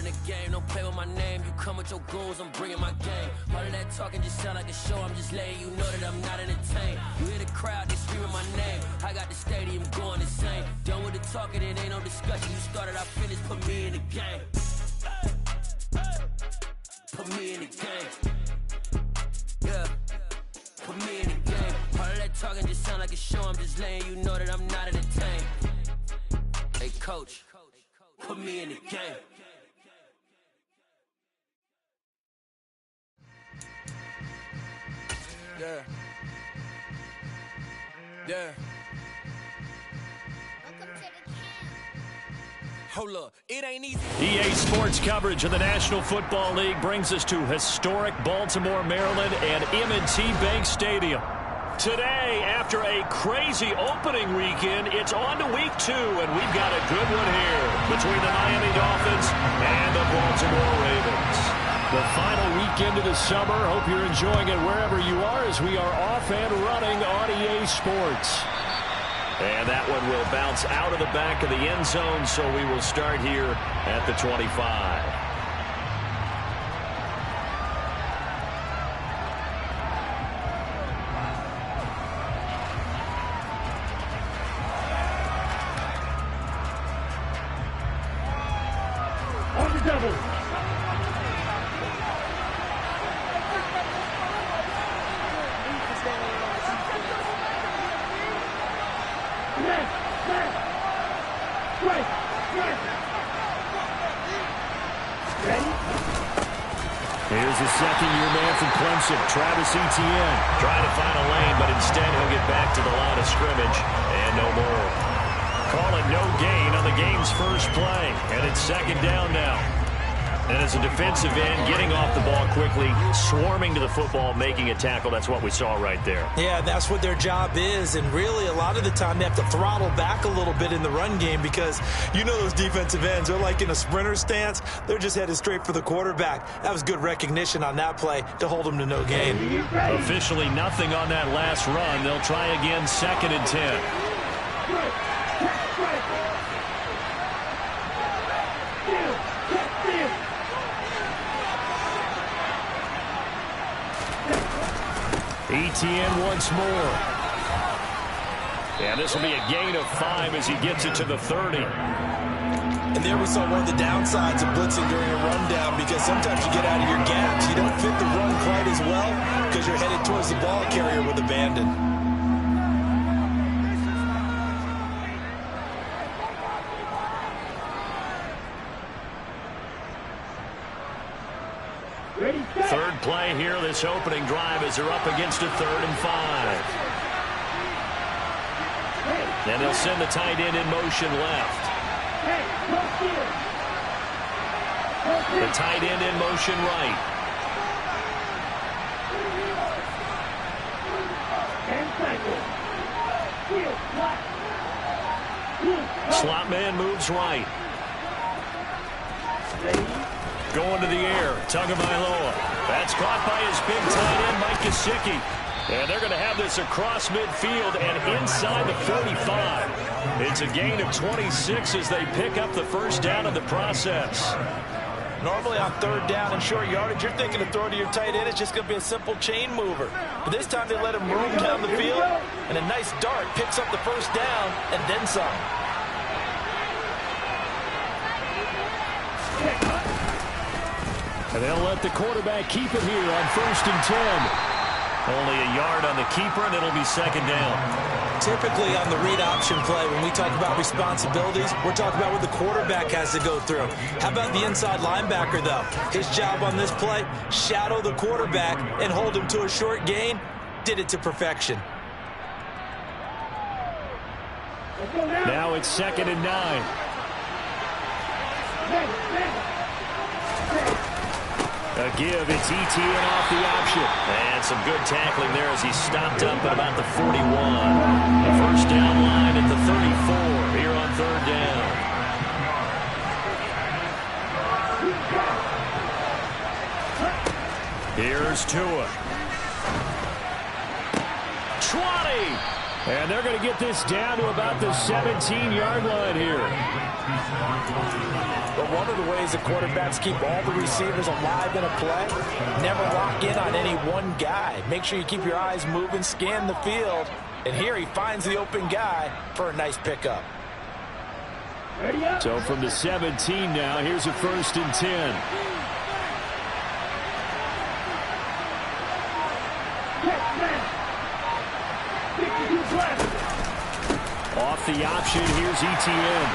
the game, don't play with my name. You come with your goons, I'm bringing my game. All of that talking just sound like a show, I'm just letting you know that I'm not entertained. You hear the crowd, they screaming my name. I got the stadium going insane. Done with the talking, it ain't no discussion. You started, I finished, put me in the game. Put me in the game. Yeah, put me in the game. All of that talking just sound like a show, I'm just letting you know that I'm not entertained. Hey coach, put me in the game. Yeah. Yeah. Hold up, it ain't easy. EA Sports coverage of the National Football League brings us to historic Baltimore, Maryland and M&T Bank Stadium. Today, after a crazy opening weekend, it's on to week 2, and we've got a good one here between the Miami Dolphins and the Baltimore Ravens. The final weekend of the summer. Hope you're enjoying it wherever you are as we are off and running on EA Sports. And that one will bounce out of the back of the end zone, so we will start here at the 25. Here's the second-year man from Clemson, Travis Etienne. Trying to find a lane, but instead he'll get back to the line of scrimmage and no more. Call it no gain on the game's first play, and it's second down now. And as a defensive end, getting off the ball quickly, swarming to the football, making a tackle, that's what we saw right there. Yeah, that's what their job is, and really a lot of the time they have to throttle back a little bit in the run game because you know those defensive ends, they're like in a sprinter stance. They're just headed straight for the quarterback. That was good recognition on that play to hold them to no gain. Officially nothing on that last run. They'll try again, 2nd and 10. Etienne once more. And this will be a gain of 5 as he gets it to the 30. And there we saw one of the downsides of blitzing during a rundown because sometimes you get out of your gaps. You don't fit the run quite as well because you're headed towards the ball carrier with abandon. Third play here, this opening drive as they're up against a 3rd and 5. And they'll send the tight end in motion left. The tight end in motion right. Slot man moves right. Going to the air, Tagovailoa. That's caught by his big tight end, Mike Gesicki. And they're going to have this across midfield and inside the 45. It's a gain of 26 as they pick up the first down in the process. Normally on 3rd down and short yardage, you're thinking of throwing to your tight end. It's just going to be a simple chain mover. But this time they let him roam down the field, and a nice dart picks up the first down and then some. And they'll let the quarterback keep it here on 1st and 10. Only a yard on the keeper, and it'll be 2nd down. Typically on the read option play, when we talk about responsibilities, we're talking about what the quarterback has to go through. How about the inside linebacker, though? His job on this play, shadow the quarterback and hold him to a short gain. Did it to perfection. Now it's 2nd and 9. A give, it's Etienne off the option. And some good tackling there as he stopped up at about the 41. The first down line at the 34 here on 3rd down. Here's Tua. 20. And they're going to get this down to about the 17-yard line here. But one of the ways the quarterbacks keep all the receivers alive in a play, never lock in on any one guy. Make sure you keep your eyes moving, scan the field. And here he finds the open guy for a nice pickup. So from the 17 now, here's a 1st and 10. Off the option, here's ETN.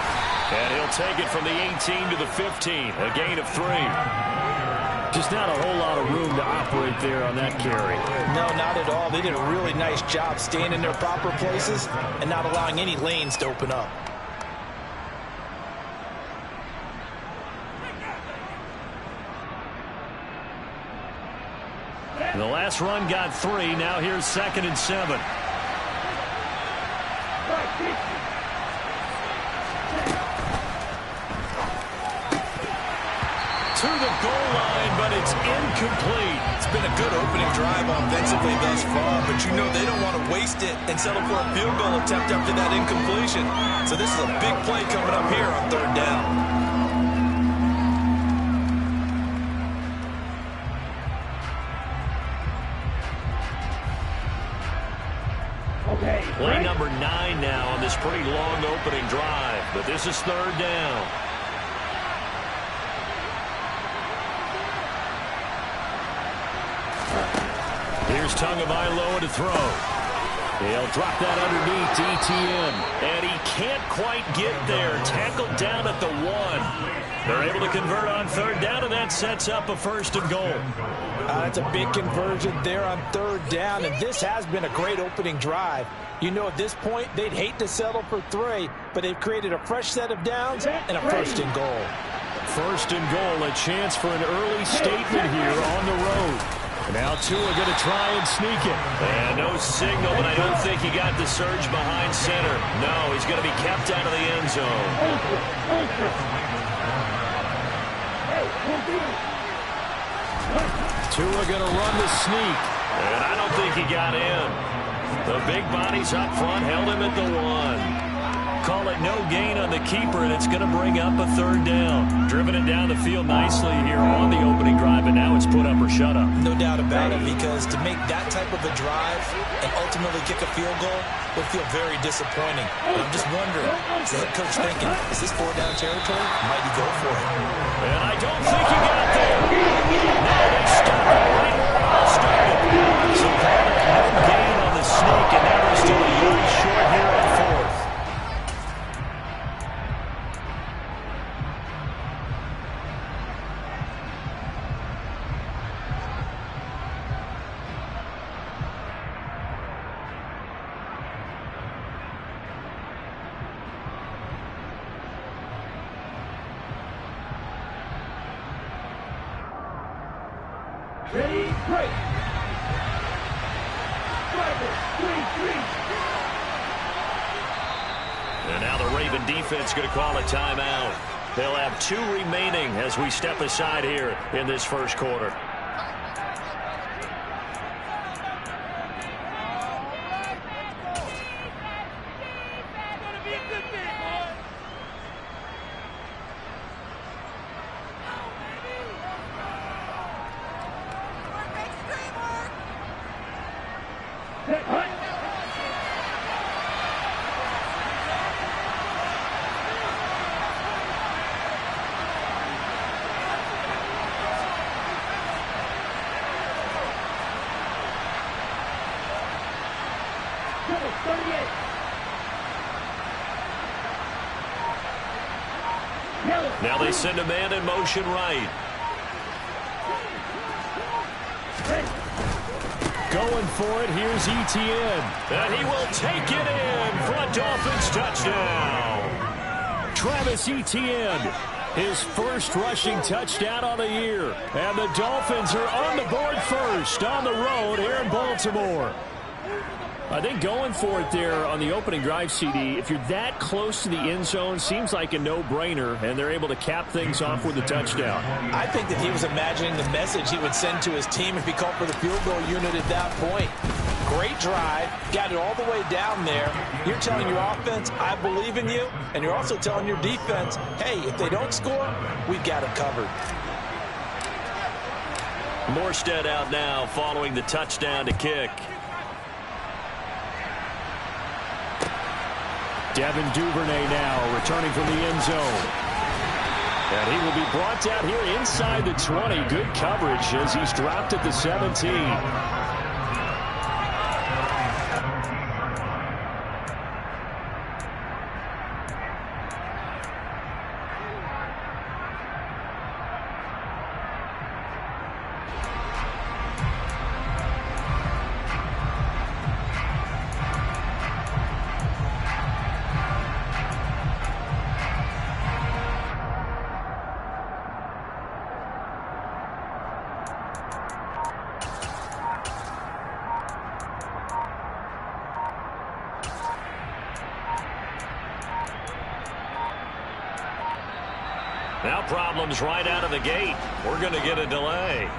And he'll take it from the 18 to the 15, a gain of 3. Just not a whole lot of room to operate there on that carry. No, not at all. They did a really nice job staying in their proper places and not allowing any lanes to open up. The last run got 3. Now here's 2nd and 7. To the goal line, but it's incomplete. It's been a good opening drive offensively thus far, but you know they don't want to waste it and settle for a field goal attempt after that incompletion. So this is a big play coming up here on 3rd down. Play number 9 now on this pretty long opening drive, but this is 3rd down. Here's Tagovailoa to throw. He'll drop that underneath to ETN, and he can't quite get there. Tackled down at the 1. They're able to convert on 3rd down, and that sets up a 1st and goal. That's a big conversion there on 3rd down, and this has been a great opening drive. You know, at this point, they'd hate to settle for 3, but they've created a fresh set of downs and a 1st and goal. 1st and goal, a chance for an early statement here on the road. Now Tua going to try and sneak it. And no signal, but I don't think he got the surge behind center. No, he's going to be kept out of the end zone. Tua going to run the sneak. And I don't think he got in. The big bodies up front held him at the 1. Call it no gain on the keeper, and it's going to bring up a 3rd down. Driven it down the field nicely here on the opening drive, and now it's put up or shut up. No doubt about it, because to make that type of a drive and ultimately kick a field goal would feel very disappointing. And I'm just wondering, is the head coach thinking, is this 4-down territory? Might he go for it? And I don't think he got there. No, they stopped it right where it started. So call it no gain on the sneak, and now they're still a yard short here at 4th. And now the Raven defense going to call a timeout. They'll have 2 remaining as we step aside here in this 1st quarter. Now they send a man in motion right. Going for it, here's ETN. And he will take it in for a Dolphins touchdown. Travis Etienne, his 1st rushing touchdown on the year. And the Dolphins are on the board first on the road here in Baltimore. I think going for it there on the opening drive, CD, if you're that close to the end zone, seems like a no-brainer, and they're able to cap things off with a touchdown. I think that he was imagining the message he would send to his team if he called for the field goal unit at that point. great drive, got it all the way down there. You're telling your offense, I believe in you, and you're also telling your defense, hey, if they don't score, we've got it covered. Morstead out now following the touchdown to kick. Devin Duvernay now returning from the end zone. And he will be brought down here inside the 20. Good coverage as he's dropped at the 17. Now problems right out of the gate. We're going to get a delay.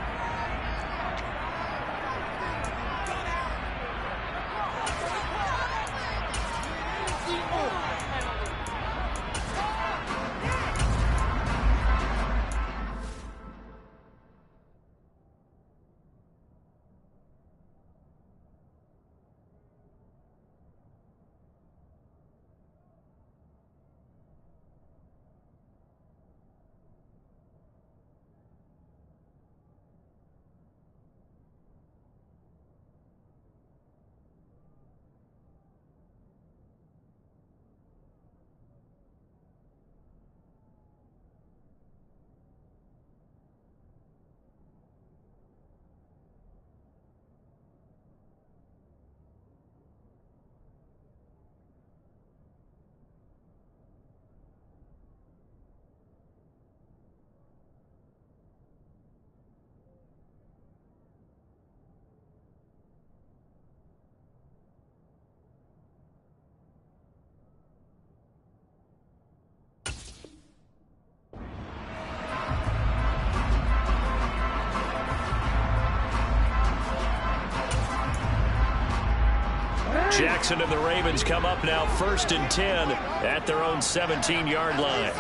Jackson and the Ravens come up now 1st and 10 at their own 17-yard line.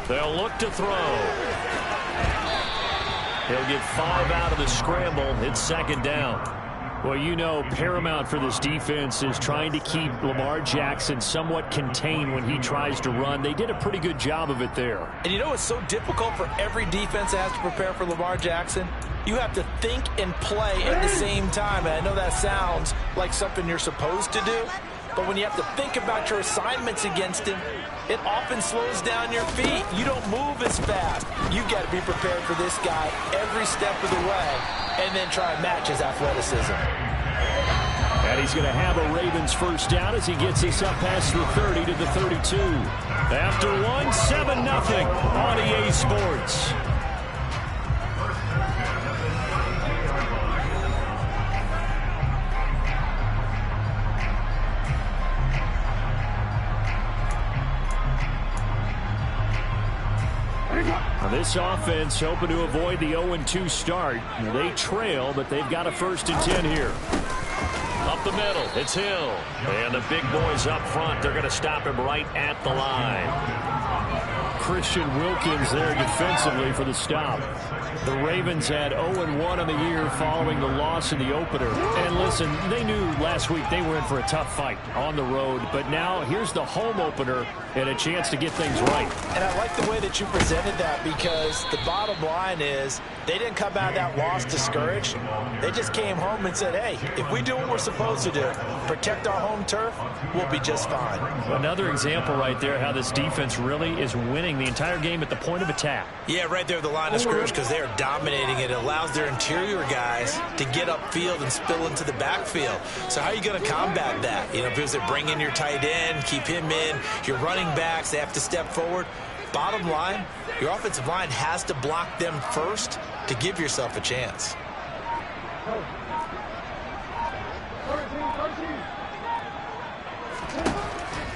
They'll look to throw. He'll get 5 out of the scramble. It's 2nd down. Well, you know, paramount for this defense is trying to keep Lamar Jackson somewhat contained when he tries to run. They did a pretty good job of it there. And you know it's so difficult for every defense that has to prepare for Lamar Jackson? You have to think and play at the same time. And I know that sounds like something you're supposed to do, but when you have to think about your assignments against him, it often slows down your feet. You don't move as fast. You've got to be prepared for this guy every step of the way and then try and match his athleticism. And he's going to have a Ravens first down as he gets us up past the 30 to the 32. After 7-0 on EA Sports. This offense hoping to avoid the 0-2 start. They trail, but they've got a 1st and 10 here. Up the middle, it's Hill. And the big boys up front, they're going to stop him right at the line. Christian Wilkins there defensively for the stop. The Ravens had 0-1 on the year following the loss in the opener. And listen, they knew last week they were in for a tough fight on the road. But now here's the home opener and a chance to get things right. And I like the way that you presented that, because the bottom line is they didn't come out of that loss discouraged. They just came home and said, hey, if we do what we're supposed to do, protect our home turf, we'll be just fine. Another example right there how this defense really is winning the entire game at the point of attack. Yeah, right there at the line of scrimmage, because they are dominating it. It allows their interior guys to get upfield and spill into the backfield. So how are you going to combat that? You know, because they bring in your tight end, keep him in, your running backs, they have to step forward. Bottom line, your offensive line has to block them first to give yourself a chance.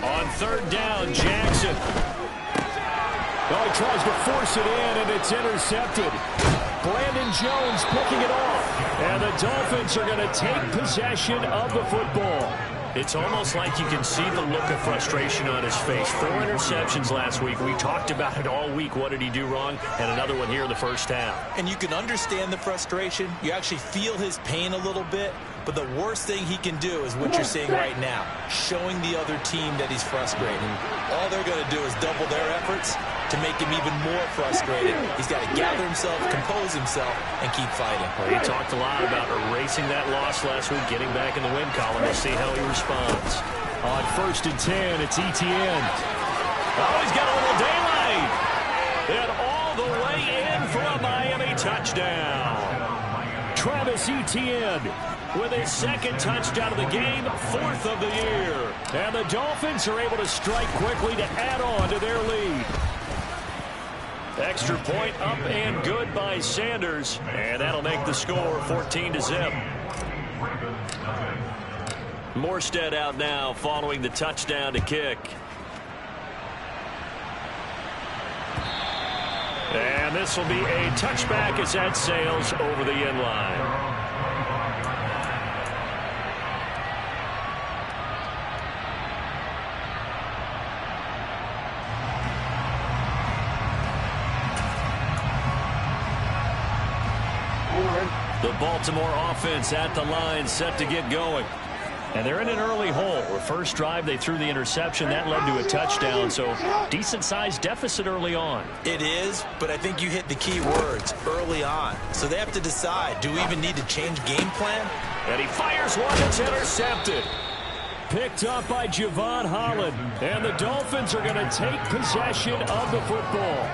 On 3rd down, Jackson. Oh, he tries to force it in, and it's intercepted. Brandon Jones picking it off. And the Dolphins are going to take possession of the football. It's almost like you can see the look of frustration on his face. 4 interceptions last week. We talked about it all week. What did he do wrong? And another one here in the first half. And you can understand the frustration. You actually feel his pain a little bit. But the worst thing he can do is what you're seeing right now, showing the other team that he's frustrated. All they're going to do is double their efforts to make him even more frustrated. He's got to gather himself, compose himself, and keep fighting. Well, he talked a lot about erasing that loss last week, getting back in the win column. We'll see how he responds. On 1st and 10, it's Etienne. Oh, he's got a little daylight. And all the way in for a Miami touchdown. Travis Etienne with his 2nd touchdown of the game, 4th of the year. And the Dolphins are able to strike quickly to add on to their lead. Extra point up and good by Sanders. And that'll make the score 14-0. Morstead out now following the touchdown to kick. And this will be a touchback as that sails over the end line. The Baltimore offense at the line, set to get going. And they're in an early hole. The first drive, they threw the interception. That led to a touchdown, so decent-sized deficit early on. It is, but I think you hit the key words, early on. So they have to decide, do we even need to change game plan? And he fires one that's intercepted. Picked up by Javon Holland. And the Dolphins are going to take possession of the football.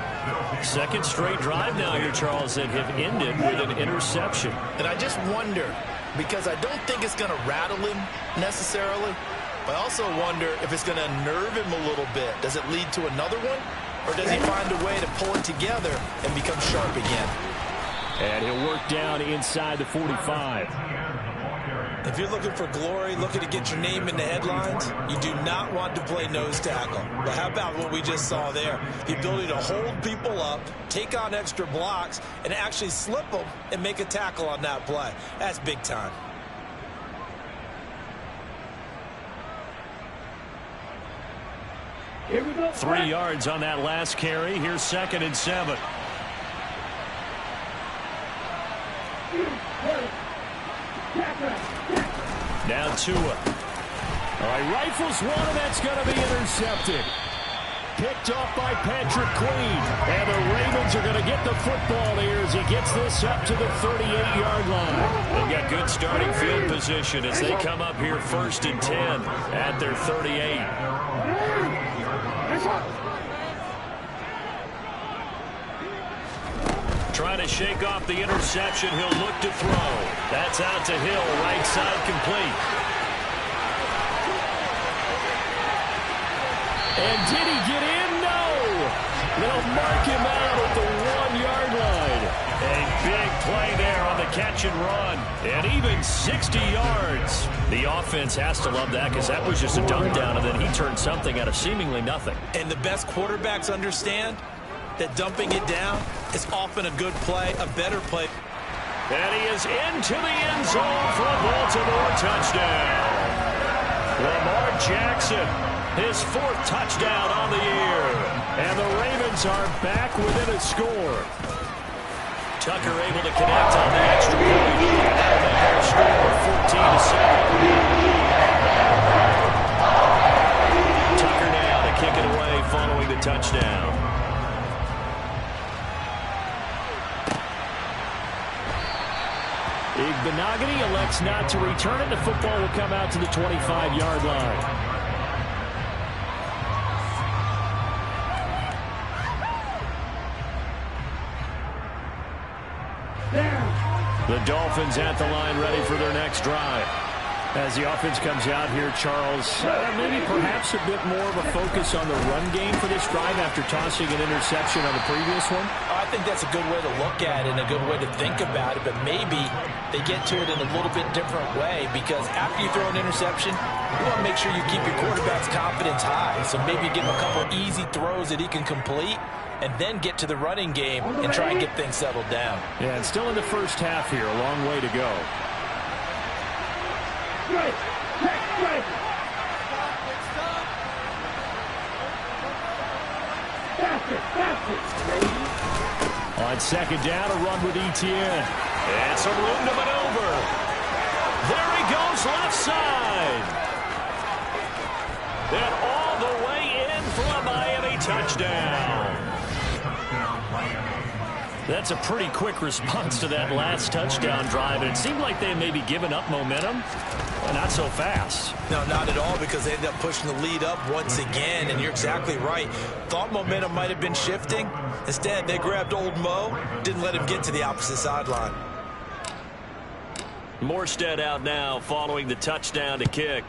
2nd straight drive now here, Charles, that have ended with an interception. And I just wonder, because I don't think it's going to rattle him necessarily, but I also wonder if it's going to nerve him a little bit. Does it lead to another one? Or does he find a way to pull it together and become sharp again? And he'll work down inside the 45. If you're looking for glory, looking to get your name in the headlines, you do not want to play nose tackle. But how about what we just saw there? The ability to hold people up, take on extra blocks, and actually slip them and make a tackle on that play. That's big time. Here we go. 3 yards on that last carry. Here's 2nd and 7. Now Tua. All right, rifles one, and that's going to be intercepted. Picked off by Patrick Queen. And the Ravens are going to get the football here as he gets this up to the 38-yard line. They've got good starting field position as they come up here 1st and 10 at their 38. Trying to shake off the interception. He'll look to throw. That's out to Hill, right side complete. And did he get in? No. They'll mark him out at the 1-yard line. A big play there on the catch and run. And even 60 yards. The offense has to love that because that was just a dump down, and then he turned something out of seemingly nothing. And the best quarterbacks understand that dumping it down is often a good play, a better play. And he is into the end zone for a Baltimore touchdown. Lamar Jackson, his 4th touchdown on the year. And the Ravens are back within a score. Tucker able to connect on the extra point. That'll make our score 14-7. Tucker now to kick it away following the touchdown. Igbenogany elects not to return it. The football will come out to the 25-yard line. The Dolphins at the line ready for their next drive. As the offense comes out here, Charles, maybe perhaps a bit more of a focus on the run game for this drive after tossing an interception on the previous one? I think that's a good way to look at it and a good way to think about it, but maybe they get to it in a little bit different way because after you throw an interception, you want to make sure you keep your quarterback's confidence high. So maybe give him a couple easy throws that he can complete, and then get to the running game and try and get things settled down. Yeah, and still in the first half here. A long way to go. On second down, a run with Etienne. And some room to maneuver. There he goes, left side. And all the way in for a Miami touchdown. That's a pretty quick response to that last touchdown drive. And it seemed like they had maybe given up momentum. Well, not so fast. No, not at all, because they ended up pushing the lead up once again. And you're exactly right. Thought momentum might have been shifting. Instead, they grabbed old Mo, didn't let him get to the opposite sideline. Morstead out now following the touchdown to kick.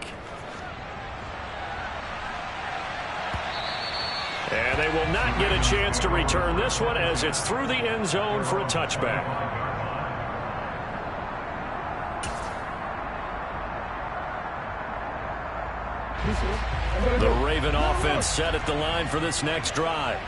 And they will not get a chance to return this one as it's through the end zone for a touchback. The Raven offense set at the line for this next drive.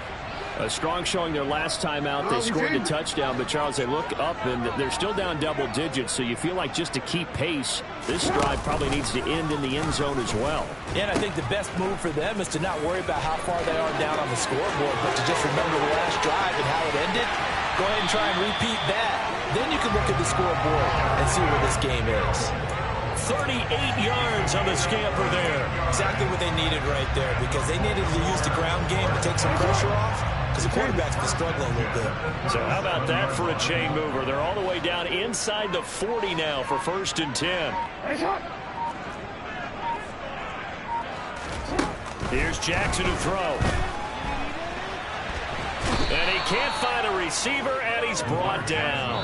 A strong showing their last time out. They scored the touchdown, but, Charles, they look up, and they're still down double digits, so you feel like just to keep pace, this drive probably needs to end in the end zone as well. Yeah, and I think the best move for them is to not worry about how far they are down on the scoreboard, but to just remember the last drive and how it ended. Go ahead and try and repeat that. Then you can look at the scoreboard and see where this game is. 38 yards on the scamper there. Exactly what they needed right there, because they needed to use the ground game to take some pressure off, because the quarterback's been struggling a little bit. So how about that for a chain mover? They're all the way down inside the 40 now for 1st and 10. Here's Jackson to throw. And he can't find a receiver, and he's brought down.